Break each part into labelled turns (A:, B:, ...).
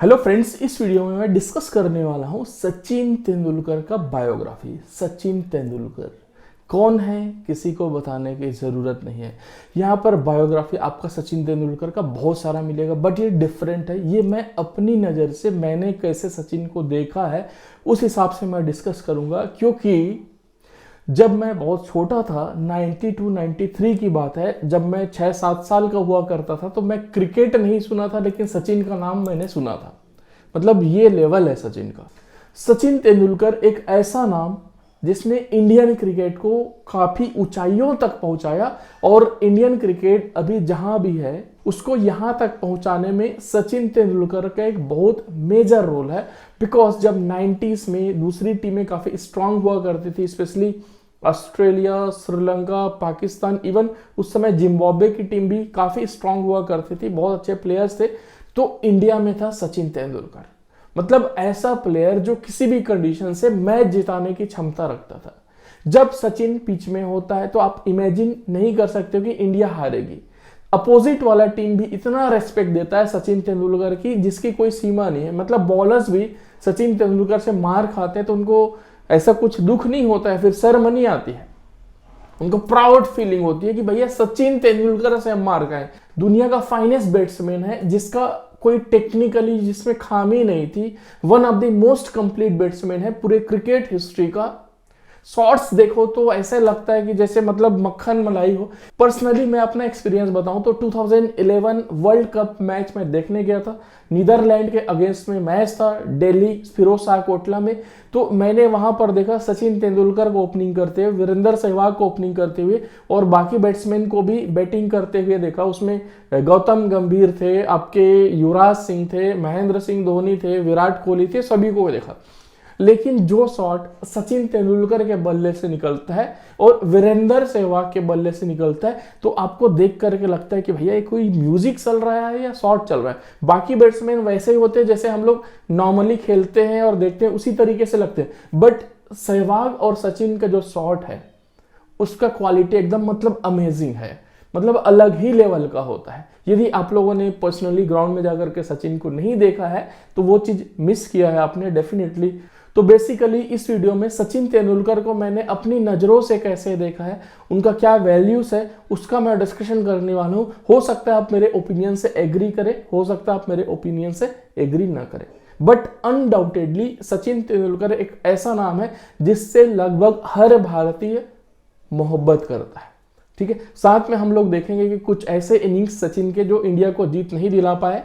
A: Hello friends, इस video में मैं डिस्कस करने वाला हूं सचिन तेंदुलकर का बायोग्राफी। सचिन तेंदुलकर कौन है किसी को बताने की ज़रूरत नहीं है। यहाँ पर बायोग्राफी आपका सचिन तेंदुलकर का बहुत सारा मिलेगा, बट ये डिफरेंट है। ये मैं अपनी नज़र से मैंने कैसे सचिन को देखा है उस हिसाब से मैं डिस्कस करूँगा, क्योंकि जब मैं बहुत छोटा था, 92-93 की बात है, जब मैं 6-7 साल का हुआ करता था, तो मैं क्रिकेट नहीं सुना था लेकिन सचिन का नाम मैंने सुना था। मतलब ये लेवल है सचिन का। सचिन तेंदुलकर एक ऐसा नाम जिसने इंडियन क्रिकेट को काफी ऊंचाइयों तक पहुंचाया, और इंडियन क्रिकेट अभी जहां भी है उसको यहां तक पहुंचाने में सचिन तेंदुलकर का एक बहुत मेजर रोल है। बिकॉज जब 90s में दूसरी टीमें काफी स्ट्रांग हुआ करती थी, specially Australia, Sri Lanka, Pakistan, even उस समय जिम्बाब्वे की टीम भी काफी स्ट्रांग हुआ करती थी, बहुत अच्छे प्लेयर्स थे। तो इंडिया में था सचिन तेंदुलकर, मतलब ऐसा प्लेयर जो किसी भी कंडीशन से मैच जिताने की क्षमता रखता था। जब सचिन पिच में होता है तो आप इमेजिन नहीं कर सकते हो कि इंडिया हारेगी। अपोजिट वाला टीम भी इतना रेस्पेक्ट देता है सचिन तेंदुलकर की जिसकी कोई सीमा नहीं है। मतलब बॉलर्स भी सचिन तेंदुलकर से मार खाते हैं तो उनको ऐसा कुछ दुख नहीं होता है, फिर शर्म नहीं आती है, उनको प्राउड फीलिंग होती है कि भैया सचिन तेंदुलकर से हम मार खाए। दुनिया का फाइनेस्ट बैट्समैन है जिसका कोई टेक्निकली जिसमें खामी नहीं थी, one of the most complete batsman है पूरे क्रिकेट हिस्ट्री का। शॉट्स देखो तो ऐसे लगता है कि जैसे मतलब मक्खन मलाई हो। पर्सनली मैं अपना एक्सपीरियंस बताऊं तो 2011 वर्ल्ड कप मैच में देखने गया था। नीदरलैंड के अगेंस्ट में मैच था दिल्ली फिरोज शाह कोटला में। तो मैंने वहां पर देखा सचिन तेंदुलकर को ओपनिंग करते हुए, वीरेंद्र सहवाग को ओपनिंग करते हुए, और बाकी बैट्समैन को भी बैटिंग करते हुए देखा। उसमें गौतम गंभीर थे, आपके युवराज सिंह थे, महेंद्र सिंह धोनी थे, विराट कोहली थे, सभी को देखा। लेकिन जो शॉट सचिन तेंदुलकर के बल्ले से निकलता है और वीरेंद्र सहवाग के बल्ले से निकलता है तो आपको देख करके लगता है कि भैया ये कोई म्यूजिक चल रहा है या शॉट चल रहा है। बाकी बैट्समैन वैसे ही होते हैं जैसे हम लोग नॉर्मली खेलते हैं और देखते हैं, उसी तरीके से लगते हैं। बट सहवाग और सचिन का जो शॉट है उसका क्वालिटी एकदम मतलब अमेजिंग है, मतलब अलग ही लेवल का होता है। यदि आप लोगों ने पर्सनली ग्राउंड में जाकर के सचिन को नहीं देखा है तो वो चीज मिस किया है आपने डेफिनेटली। तो बेसिकली इस वीडियो में सचिन तेंदुलकर को मैंने अपनी नज़रों से कैसे देखा है, उनका क्या वैल्यूज है, उसका मैं डिस्कशन करने वाला हूं। हो सकता है आप मेरे ओपिनियन से एग्री करें, हो सकता है आप मेरे ओपिनियन से एग्री ना करें, बट अनडाउटेडली सचिन तेंदुलकर एक ऐसा नाम है जिससे लगभग हर भारतीय मोहब्बत करता है। ठीक है, साथ में हम लोग देखेंगे कि कुछ ऐसे इनिंग्स सचिन के जो इंडिया को जीत नहीं दिला पाए,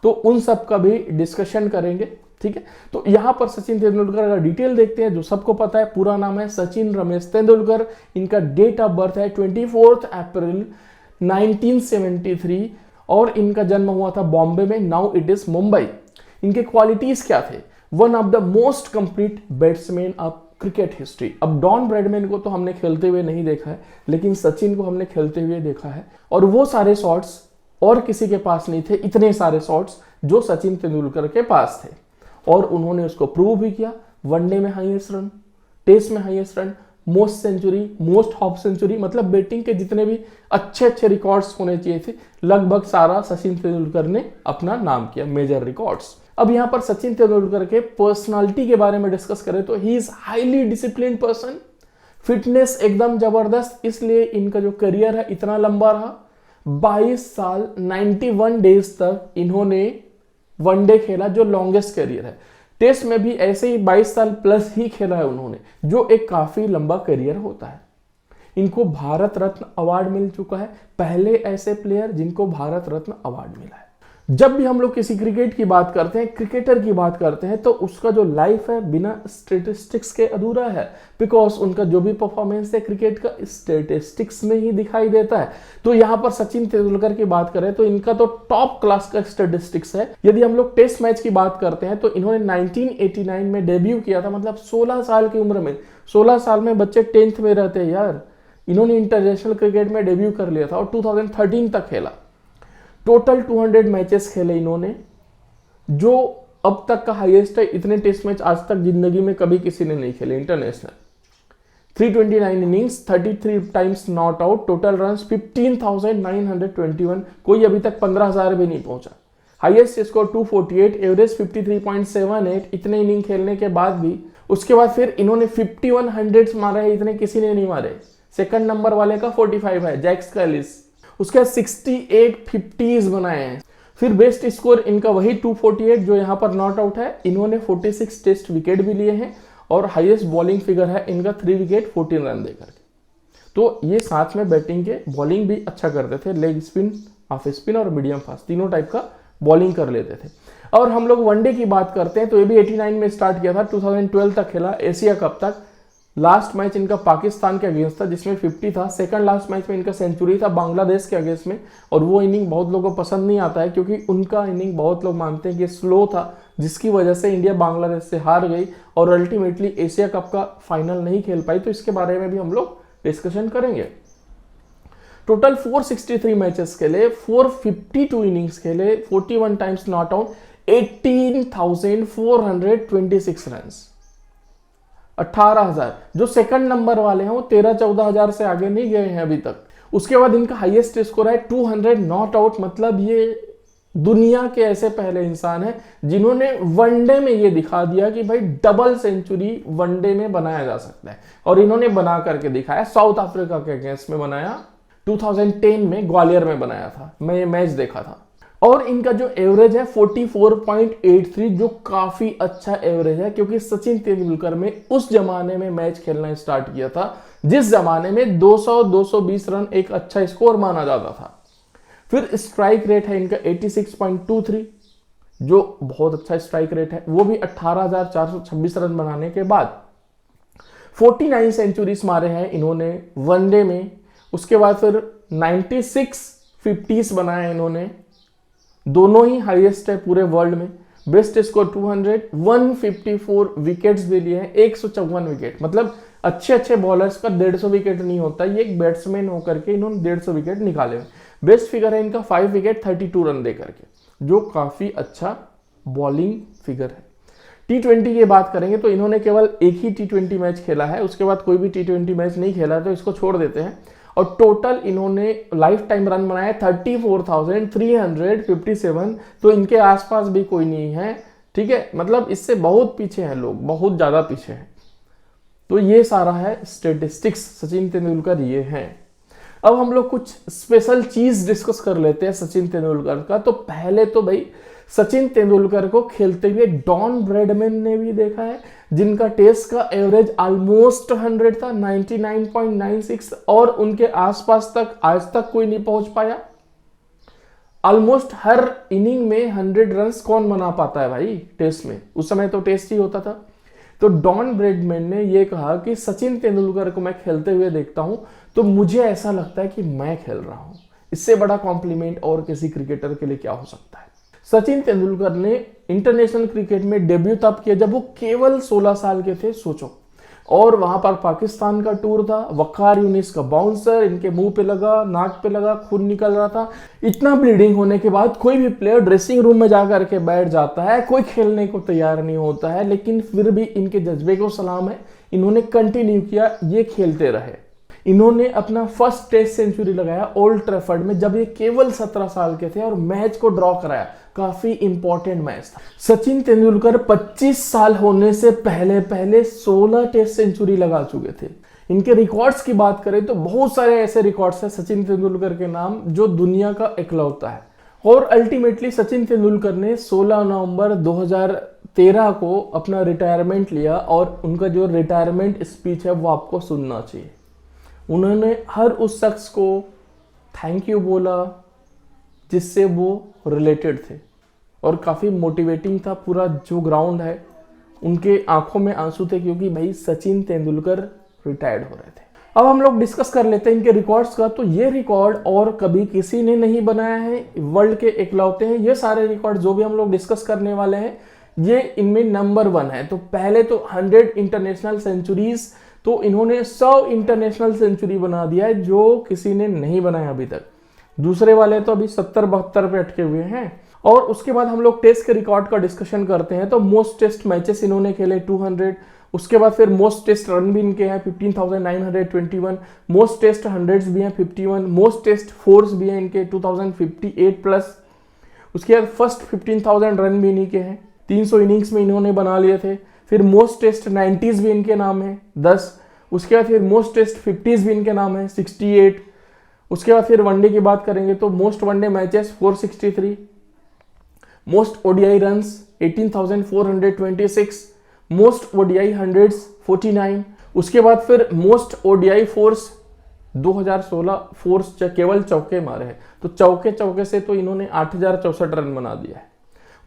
A: तो उन सब का भी डिस्कशन करेंगे। ठीक है, तो यहां पर सचिन तेंदुलकर का डिटेल देखते हैं। जो सबको पता है, पूरा नाम है सचिन रमेश तेंदुलकर। इनका डेट ऑफ बर्थ है 24 अप्रैल 1973 और इनका जन्म हुआ था बॉम्बे में, नाउ इट इज मुंबई। इनके क्वालिटीज क्या थे? One of the most complete batsman of cricket history. अब डॉन ब्रैडमैन को तो हमने खेलते हुए नहीं देखा है, लेकिन सचिन को हमने खेलते हुए देखा है, और वो सारे शॉट्स और किसी के पास नहीं थे, इतने सारे शॉट्स जो सचिन तेंदुलकर के पास थे। और उन्होंने उसको प्रूव भी किया। वनडे में हाईएस्ट रन, टेस्ट में highest run, most century, most half century, मतलब बैटिंग के जितने भी अच्छे अच्छे रिकॉर्ड्स होने चाहिए थे लगभग सारा सचिन तेंदुलकर ने अपना नाम किया, मेजर रिकॉर्ड्स। अब यहाँ पर सचिन तेंदुलकर के पर्सनालिटी के बारे में डिस्कस करें तो he is highly discipline person, fitness एकदम जबरदस्त, इसलिए इनका जो करियर है इतना लंबा रहा। 22 साल 91 डेज तक इन्होंने वनडे खेला, जो लॉन्गेस्ट करियर है। टेस्ट में भी ऐसे ही 22 साल प्लस ही खेला है उन्होंने, जो एक काफी लंबा करियर होता है। इनको भारत रत्न अवार्ड मिल चुका है, पहले ऐसे प्लेयर जिनको भारत रत्न अवार्ड मिला है। जब भी हम लोग किसी क्रिकेट की बात करते हैं, क्रिकेटर की बात करते हैं, तो उसका जो लाइफ है बिना स्टेटिस्टिक्स के अधूरा है। बिकॉज उनका जो भी परफॉर्मेंस है क्रिकेट का स्टेटिस्टिक्स में ही दिखाई देता है। तो यहाँ पर सचिन तेंदुलकर की बात करें तो इनका तो टॉप क्लास का स्टेटिस्टिक्स है। यदि हम लोग टेस्ट मैच की बात करते हैं तो इन्होंने 1989 में डेब्यू किया था, मतलब 16 साल की उम्र में। 16 साल में बच्चे 10th में रहते हैं यार। इन्होंने इंटरनेशनल क्रिकेट में डेब्यू कर लिया था और 2013 तक खेला। टोटल 200 मैचेस खेले इन्होंने, जो अब तक का हाईएस्ट है। इतने टेस्ट मैच आज तक जिंदगी में कभी किसी ने नहीं खेले international. 329 innings, 33 times not out, total runs 15,921, कोई अभी तक 15,000 भी नहीं पहुंचा। हाईएस्ट स्कोर 248, एवरेज 53.78 इतने इनिंग खेलने के बाद भी। उसके बाद फिर इन्होंने 51 हंड्रेड्स मारे हैं, इतने किसी ने नहीं मारे। सेकंड नंबर वाले का 45 है, जैक्स कैलिस। उसके बाद 68 50s बनाए हैं। फिर बेस्ट स्कोर इनका वही 248 जो यहाँ पर नॉट आउट है। इन्होंने 46 टेस्ट विकेट भी लिए हैं और हाईएस्ट बॉलिंग फिगर है इनका 3 विकेट 14 रन देकर के। तो ये साथ में बैटिंग के बॉलिंग भी अच्छा करते थे, लेग स्पिन, ऑफ स्पिन और मीडियम फास्ट तीनों टाइप का बॉलिंग कर लेते थे। और हम लोग वनडे की बात करते हैं तो ये भी 89 में स्टार्ट किया था, 2012 तक खेला, एशिया कप तक। लास्ट मैच इनका पाकिस्तान के अगेंस्ट था जिसमें 50 था। सेकंड लास्ट मैच में इनका सेंचुरी था बांग्लादेश के अगेंस्ट में, और वो इनिंग बहुत लोगों को पसंद नहीं आता है क्योंकि उनका इनिंग बहुत लोग मानते हैं कि स्लो था, जिसकी वजह से इंडिया बांग्लादेश से हार गई और अल्टीमेटली एशिया कप का फाइनल नहीं खेल पाई। तो इसके बारे में भी हम लोग डिस्कशन करेंगे। टोटल 463 मैचेस खेले, 452 इनिंग्स खेले, 41 टाइम्स नॉट आउट, 18,426 रन्स, 18,000। जो सेकंड नंबर वाले हैं वो 13-14 से आगे नहीं गए हैं अभी तक। उसके बाद इनका हाईएस्ट स्कोर है 200 नॉट आउट, मतलब ये दुनिया के ऐसे पहले इंसान हैं जिन्होंने वनडे में ये दिखा दिया कि भाई डबल सेंचुरी वनडे में बनाया जा सकता है, और इन्होंने बना करके दिखाया। साउथ अफ्रीका के अगेंस्ट में बनाया, 2010 में ग्वालियर में बनाया था, मैं ये मैच देखा था। और इनका जो एवरेज है 44.83, जो काफी अच्छा एवरेज है क्योंकि सचिन तेंदुलकर में उस जमाने में मैच खेलना स्टार्ट किया था जिस जमाने में 200-220 रन एक अच्छा स्कोर माना जाता था। फिर स्ट्राइक रेट है इनका 86.23, जो बहुत अच्छा स्ट्राइक रेट है, वो भी 18,426 रन बनाने के बाद। 49 सेंचुरीज मारे हैं इन्होंने वनडे में। उसके बाद फिर 96 50s बनाए इन्होंने, दोनों ही हाईएस्ट है पूरे वर्ल्ड में। बेस्ट स्कोर 200, 154 विकेट्स भी लिए हैं, 154 विकेट, मतलब अच्छे बॉलर्स का 150 विकेट नहीं होता, ये एक बैट्समैन होकर के इन्होंने 150 विकेट निकाले हुए। बेस्ट फिगर है इनका 5 विकेट 32 रन दे करके, जो काफी अच्छा बॉलिंग फिगर है। T20 की बात करेंगे तो इन्होंने केवल एक ही T20 मैच खेला है, उसके बाद कोई भी T20 मैच नहीं खेला है, तो इसको छोड़ देते हैं। और टोटल इन्होंने लाइफ टाइम रन बनाया 34,357, तो इनके आसपास भी कोई नहीं है, ठीक है, मतलब इससे बहुत पीछे हैं लोग, बहुत ज्यादा पीछे हैं। तो ये सारा है स्टेटिस्टिक्स सचिन तेंदुलकर ये हैं। अब हम लोग कुछ स्पेशल चीज डिस्कस कर लेते हैं सचिन तेंदुलकर का। तो पहले तो भाई सचिन तेंदुलकर को खेलते हुए डॉन ब्रैडमैन ने भी देखा है, जिनका टेस्ट का एवरेज ऑलमोस्ट 100 था, 99.96, और उनके आसपास तक आज तक कोई नहीं पहुंच पाया। ऑलमोस्ट हर इनिंग में 100 रन्स कौन बना पाता है भाई टेस्ट में, उस समय तो टेस्ट ही होता था। तो डॉन ब्रैडमैन ने यह कहा कि सचिन तेंदुलकर को मैं खेलते हुए देखता हूं तो मुझे ऐसा लगता है कि मैं खेल रहा हूं। इससे बड़ा कॉम्प्लीमेंट और किसी क्रिकेटर के लिए क्या हो सकता है। सचिन तेंदुलकर ने इंटरनेशनल क्रिकेट में डेब्यू तब किया जब वो केवल 16 साल के थे, सोचो। और वहां पर पाकिस्तान का टूर था, वकार यूनिस का बाउंसर इनके मुंह पे लगा, नाक पे लगा, खून निकल रहा था। इतना ब्लीडिंग होने के बाद कोई भी प्लेयर ड्रेसिंग रूम में जाकर के बैठ जाता है, कोई खेलने को तैयार नहीं होता है, लेकिन फिर भी इनके जज्बे को सलाम है, इन्होंने कंटिन्यू किया, ये खेलते रहे। इन्होंने अपना फर्स्ट टेस्ट सेंचुरी लगाया ओल्ड ट्रैफर्ड में जब ये केवल 17 साल के थे और मैच को ड्रॉ कराया, काफी इंपॉर्टेंट मैच था। सचिन तेंदुलकर 25 साल होने से पहले 16 टेस्ट सेंचुरी लगा चुके थे। इनके रिकॉर्ड्स की बात करें तो बहुत सारे ऐसे रिकॉर्ड्स हैं सचिन तेंदुलकर के नाम जो दुनिया का इकलौता है। और अल्टीमेटली सचिन तेंदुलकर ने 16 नवंबर 2013 को अपना रिटायरमेंट लिया, और उनका जो रिटायरमेंट स्पीच है वो आपको सुनना चाहिए। उन्होंने हर उस शख्स को थैंक यू बोला जिससे वो रिलेटेड थे, और काफ़ी मोटिवेटिंग था। पूरा जो ग्राउंड है उनके आंखों में आंसू थे क्योंकि भाई सचिन तेंदुलकर रिटायर्ड हो रहे थे। अब हम लोग डिस्कस कर लेते हैं इनके रिकॉर्ड्स का। तो ये रिकॉर्ड और कभी किसी ने नहीं बनाया है, वर्ल्ड के इकलौते हैं। ये सारे रिकॉर्ड जो भी हम लोग डिस्कस करने वाले हैं ये इनमें नंबर 1 है। तो पहले तो 100 इंटरनेशनल सेंचुरीज, तो इन्होंने 100 इंटरनेशनल सेंचुरी बना दिया है जो किसी ने नहीं बनाया अभी तक। दूसरे वाले तो अभी 70-72 पे अटके हुए हैं। और उसके बाद हम लोग टेस्ट के रिकॉर्ड का डिस्कशन करते हैं। तो मोस्ट टेस्ट मैचेस इन्होंने खेले 200, उसके बाद फिर मोस्ट टेस्ट रन भी इनके हैं 15,921, मोस्ट टेस्ट हंड्रेड्स भी हैं 51, मोस्ट टेस्ट फोर्स भी हैं इनके 2058 प्लस। उसके बाद फर्स्ट 15,000 रन भी इन्हीं के हैं, 300 इनिंग्स में इन्होंने बना लिए थे। फिर मोस्ट टेस्ट 90s भी इनके नाम है 10। उसके बाद फिर मोस्ट टेस्ट 50s भी इनके नाम है 68। उसके बाद फिर वनडे की बात करेंगे तो most one day matches 463, most ODI runs 18,426, most ODI hundreds 49। उसके बाद फिर मोस्ट ओडीआई फोर्स 2016 फोर्स केवल चौके मारे हैं, तो चौके से तो इन्होंने 8,064 रन बना दिया है।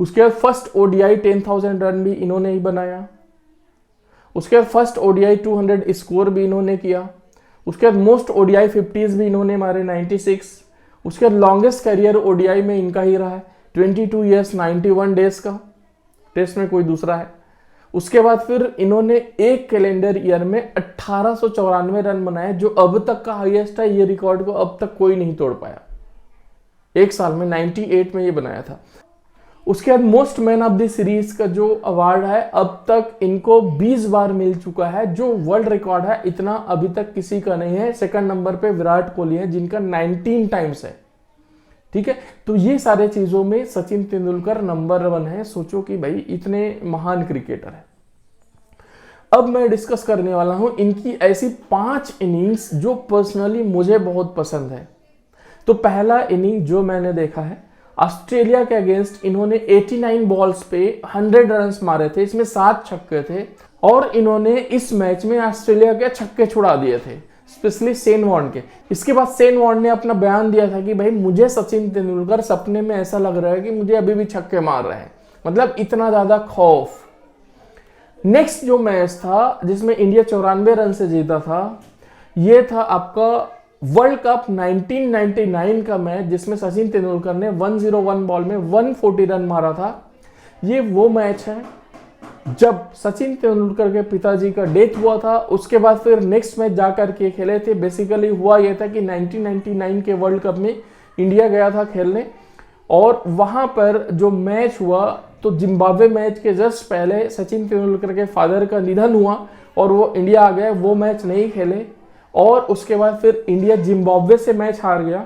A: उसके बाद फर्स्ट ओडीआई 10,000 रन भी इन्होंने ही बनाया। उसके बाद फर्स्ट ओडीआई 200 स्कोर भी इन्होंने किया। उसके बाद मोस्ट ओडीआई 50s भी इन्होंने मारे 96। उसके बाद लॉन्गेस्ट करियर ओडीआई में इनका ही रहा है 22 ईयर्स 91 डेज का, टेस्ट में कोई दूसरा है। उसके बाद फिर इन्होंने एक कैलेंडर ईयर में 1894 रन बनाए, जो अब तक का हाईएस्ट है। ये रिकॉर्ड को अब तक कोई नहीं तोड़ पाया। एक साल में 98 में ये बनाया था। उसके बाद most man of the series का जो अवार्ड है अब तक इनको 20 बार मिल चुका है, जो वर्ल्ड रिकॉर्ड है इतना अभी तक किसी का नहीं है। सेकंड नंबर पे विराट कोहली है जिनका 19 टाइम्स है। ठीक है, तो ये सारे चीजों में सचिन तेंदुलकर नंबर 1 है। सोचो कि भाई इतने महान क्रिकेटर है। अब मैं डिस्कस करने वाला हूं इनकी ऐसी 5 इनिंग्स जो पर्सनली मुझे बहुत पसंद है। तो पहला इनिंग जो मैंने देखा है ऑस्ट्रेलिया के अगेंस्ट, इन्होंने 89 बॉल्स पे 100 रन्स मारे थे, इसमें 7 छक्के थे और इन्होंने इस मैच में ऑस्ट्रेलिया के छक्के छुड़ा दिए थे, स्पेशली शेन वॉर्न के। इसके बाद शेन वॉर्न ने अपना बयान दिया था कि भाई मुझे सचिन तेंदुलकर सपने में ऐसा लग रहा है कि मुझे अभी भी छक्के मार रहे हैं, मतलब इतना ज्यादा खौफ। नेक्स्ट जो मैच था जिसमें इंडिया 94 रन से जीता था, ये था आपका वर्ल्ड कप 1999 का मैच जिसमें सचिन तेंदुलकर ने 101 बॉल में 140 रन मारा था। ये वो मैच है जब सचिन तेंदुलकर के पिताजी का डेथ हुआ था। उसके बाद फिर नेक्स्ट मैच जाकर के खेले थे। बेसिकली हुआ यह था कि 1999 के वर्ल्ड कप में इंडिया गया था खेलने और वहां पर जो मैच हुआ तो जिम्बाब्वे मैच के जस्ट पहले सचिन तेंदुलकर के फादर का निधन हुआ और वो इंडिया आ गए, वो मैच नहीं खेले और उसके बाद फिर इंडिया जिम्बाब्वे से मैच हार गया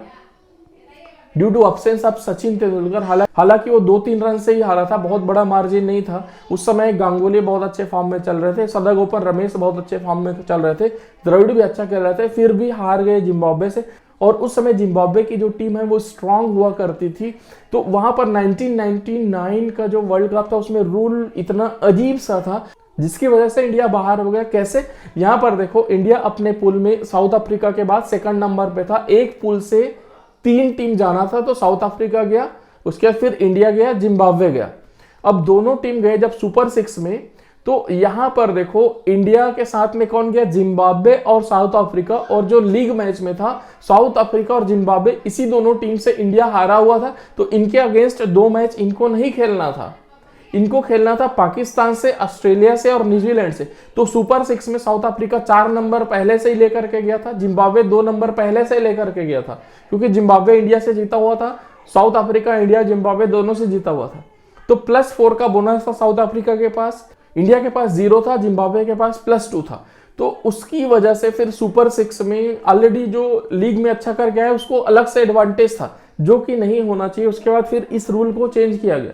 A: due to absence of Sachin Tendulkar. हालांकि वो 2-3 रन से ही हारा था, बहुत बड़ा मार्जिन नहीं था। उस समय गांगुली बहुत अच्छे फॉर्म में चल रहे थे, सदागोपन रमेश बहुत अच्छे फॉर्म में चल रहे थे, द्रविड़ भी अच्छा खेल रहे थे, फिर भी हार गए जिम्बाब्वे से। और उस समय जिम्बाब्वे की जो टीम है वो स्ट्रांग हुआ करती थी। तो वहां पर 1999 का जो वर्ल्ड कप था उसमें रूल इतना अजीब सा था जिसकी वजह से इंडिया बाहर हो गया। कैसे? यहां पर देखो, इंडिया अपने पूल में साउथ अफ्रीका के बाद सेकंड नंबर पे था। एक पूल से 3 टीम जाना था, तो साउथ अफ्रीका गया, उसके बाद फिर इंडिया गया, जिम्बाब्वे गया। अब दोनों टीम गए जब सुपर 6 में, तो यहां पर देखो इंडिया के साथ में कौन गया? जिम्बाब्वे और साउथ अफ्रीका। और जो लीग मैच में था साउथ अफ्रीका और जिम्बाब्वे, इसी दोनों टीम से इंडिया हारा हुआ था। तो इनके अगेंस्ट 2 मैच इनको नहीं खेलना था, इनको खेलना था पाकिस्तान से, ऑस्ट्रेलिया से और न्यूजीलैंड से। तो सुपर 6 में साउथ अफ्रीका 4 नंबर पहले से ही लेकर के गया था, जिम्बाब्वे 2 नंबर पहले से लेकर के गया था, क्योंकि जिम्बाब्वे इंडिया से जीता हुआ था, साउथ अफ्रीका इंडिया जिम्बाब्वे दोनों से जीता हुआ था। तो +4 का बोनस था साउथ अफ्रीका के पास, इंडिया के पास 0 था, जिम्बाब्वे के पास +2 था। तो उसकी वजह से फिर सुपर 6 में ऑलरेडी जो लीग में अच्छा कर गया है उसको अलग से एडवांटेज था, जो कि नहीं होना चाहिए। उसके बाद फिर इस रूल को चेंज किया गया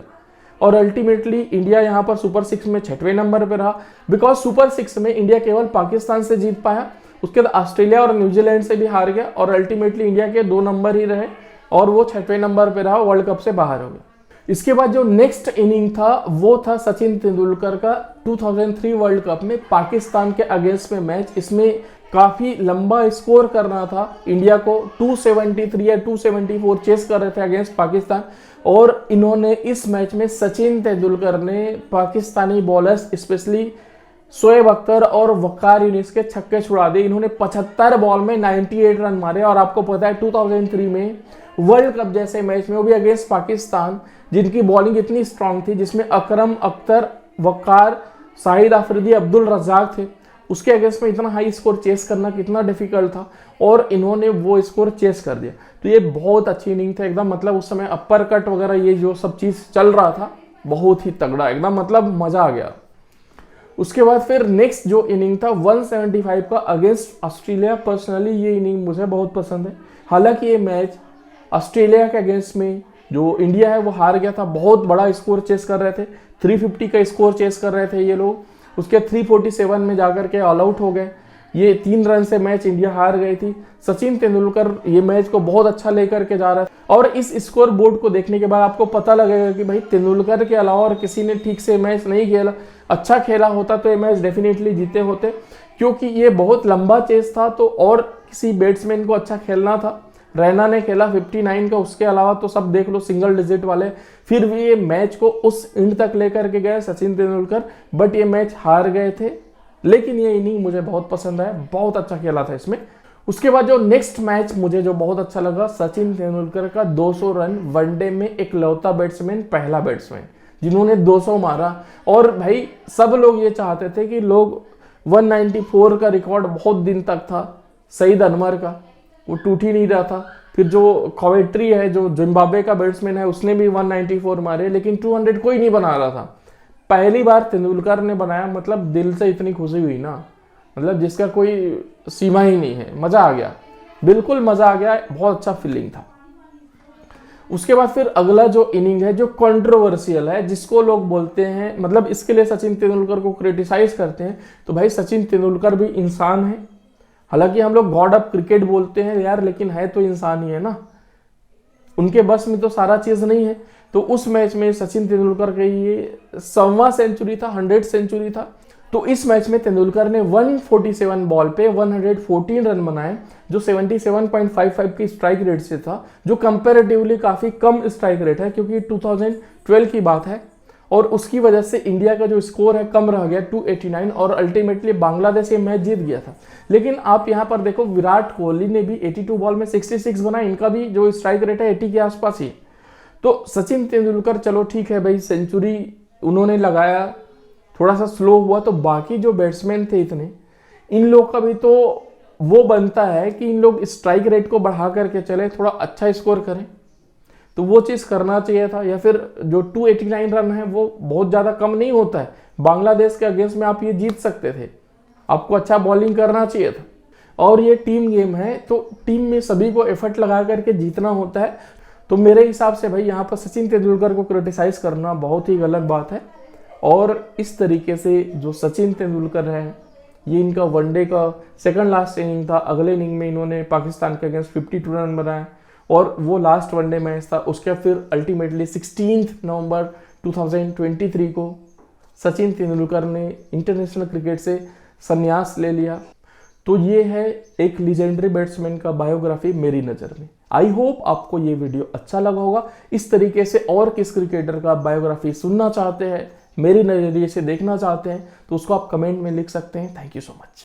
A: और अल्टीमेटली इंडिया यहां पर सुपर 6 में 6वें नंबर पर रहा, बिकॉज सुपर 6 में इंडिया केवल पाकिस्तान से जीत पाया, उसके बाद ऑस्ट्रेलिया और न्यूजीलैंड से भी हार गया और अल्टीमेटली इंडिया के 2 नंबर ही रहे और वो 6वें नंबर पर रहा, वर्ल्ड कप से बाहर हो गया। इसके बाद जो नेक्स्ट इनिंग था वो था सचिन तेंदुलकर का 2003 वर्ल्ड कप में पाकिस्तान के अगेंस्ट में मैच। इसमें काफी लंबा स्कोर करना था इंडिया को, 273 या 274 चेस कर रहे थे अगेंस्ट पाकिस्तान। और इन्होंने इस मैच में सचिन तेंदुलकर ने पाकिस्तानी बॉलर्स स्पेशली शोएब अख्तर और वकार यूनिस के छक्के छुड़ा दिए। इन्होंने 75 बॉल में 98 रन मारे। और आपको पता है 2003 में वर्ल्ड कप जैसे मैच में, वो भी अगेंस्ट पाकिस्तान, जिनकी बॉलिंग इतनी स्ट्रांग थी, जिसमें अकरम, अख्तर, वकार, शाहिद अफरीदी, अब्दुल रज्जाक थे, उसके अगेंस्ट में इतना हाई स्कोर चेस करना कितना डिफिकल्ट था और इन्होंने वो स्कोर चेस कर दिया। तो ये बहुत अच्छी इनिंग था एकदम, मतलब उस समय अपर कट वगैरह ये जो सब चीज चल रहा था बहुत ही तगड़ा, एकदम मतलब मजा आ गया। उसके बाद फिर नेक्स्ट जो इनिंग था 175 का अगेंस्ट ऑस्ट्रेलिया। पर्सनली ये इनिंग मुझे बहुत पसंद है। हालांकि ये मैच ऑस्ट्रेलिया के अगेंस्ट में जो इंडिया है वो हार गया था, बहुत बड़ा स्कोर चेस कर रहे थे, 350 का स्कोर चेस कर रहे थे ये लोग, उसके 347 में जाकर के ऑल आउट हो गए। ये 3 रन से मैच इंडिया हार गई थी। सचिन तेंदुलकर ये मैच को बहुत अच्छा लेकर के जा रहा था और इस स्कोर बोर्ड को देखने के बाद आपको पता लगेगा कि भाई तेंदुलकर के अलावा और किसी ने ठीक से मैच नहीं खेला, अच्छा खेला होता तो ये मैच डेफिनेटली जीते होते, क्योंकि ये बहुत लंबा चेस था तो और किसी बैट्समैन को अच्छा खेलना था। रैना ने खेला 59 का, उसके अलावा तो सब देख लो सिंगल डिजिट वाले, फिर भी ये मैच को उस एंड तक लेकर के गए सचिन तेंदुलकर, बट ये मैच हार गए थे। लेकिन ये इनिंग मुझे बहुत पसंद आया, बहुत अच्छा खेला था इसमें। उसके बाद जो नेक्स्ट मैच मुझे जो बहुत अच्छा लगा, सचिन तेंदुलकर का 200 रन वनडे में इकलौता बैट्समैन, पहला बैट्समैन जिन्होंने 200 मारा। और भाई सब लोग ये चाहते थे कि लोग 194 का रिकॉर्ड बहुत दिन तक था सईद अनवर का, वो टूट ही नहीं रहा था। फिर जो कॉवेट्री है जो जिम्बाब्वे का बैट्समैन है उसने भी 194 मारे, लेकिन 200 कोई नहीं बना रहा था। पहली बार तेंदुलकर ने बनाया, मतलब दिल से इतनी खुशी हुई ना, मतलब जिसका कोई सीमा ही नहीं है। मजा आ गया, बिल्कुल मजा आ गया, बहुत अच्छा फीलिंग था। उसके बाद फिर अगला जो इनिंग है जो कंट्रोवर्शियल है, जिसको लोग बोलते हैं, मतलब इसके लिए सचिन तेंदुलकर को क्रिटिसाइज करते हैं, तो भाई सचिन तेंदुलकर भी इंसान है। हालांकि हम लोग गॉड ऑफ क्रिकेट बोलते हैं यार, लेकिन है तो इंसान ही है ना, उनके बस में तो सारा चीज नहीं है। तो उस मैच में सचिन तेंदुलकर का ये 100वां सेंचुरी था, 100 सेंचुरी था। तो इस मैच में तेंदुलकर ने 147 बॉल पे 114 रन बनाए, जो 77.55 की स्ट्राइक रेट से था, जो कंपैरेटिवली काफी कम स्ट्राइक रेट है क्योंकि 2012 की बात है। और उसकी वजह से इंडिया का जो स्कोर है कम रह गया 289, और अल्टीमेटली बांग्लादेश ये मैच जीत गया था। लेकिन आप यहाँ पर देखो, विराट कोहली ने भी 82 बॉल में 66 बनाए, इनका भी जो स्ट्राइक रेट है 80 के आसपास ही। तो सचिन तेंदुलकर चलो ठीक है भाई, सेंचुरी उन्होंने लगाया, थोड़ा सा स्लो हुआ, तो बाकी जो बैट्समैन थे इतने, इन लोग का भी तो वो बनता है कि इन लोग स्ट्राइक रेट को बढ़ा करके चले, थोड़ा अच्छा स्कोर करें। तो वो चीज करना चाहिए था। या फिर जो 289 रन है वो बहुत ज्यादा कम नहीं होता है, बांग्लादेश के अगेंस्ट में आप ये जीत सकते थे, आपको अच्छा बॉलिंग करना चाहिए था। और ये टीम गेम है तो टीम में सभी को एफर्ट लगा करके जीतना होता है। तो मेरे हिसाब से भाई यहाँ पर सचिन तेंदुलकर को क्रिटिसाइज करना बहुत ही गलत बात है। और इस तरीके से जो सचिन तेंदुलकर है, ये इनका वनडे का सेकंड लास्ट इनिंग था। अगले इनिंग में इन्होंने पाकिस्तान के अगेंस्ट 52 रन बनाए और वो लास्ट वनडे मैच था। उसके फिर अल्टीमेटली 16 नवंबर 2023 को सचिन तेंदुलकर ने इंटरनेशनल क्रिकेट से संन्यास ले लिया। तो ये है एक लीजेंडरी बैट्समैन का बायोग्राफी मेरी नज़र में। आई होप आपको ये वीडियो अच्छा लगा होगा। इस तरीके से और किस क्रिकेटर का बायोग्राफी सुनना चाहते हैं, मेरी नज़रिए से देखना चाहते हैं, तो उसको आप कमेंट में लिख सकते हैं। Thank you so much.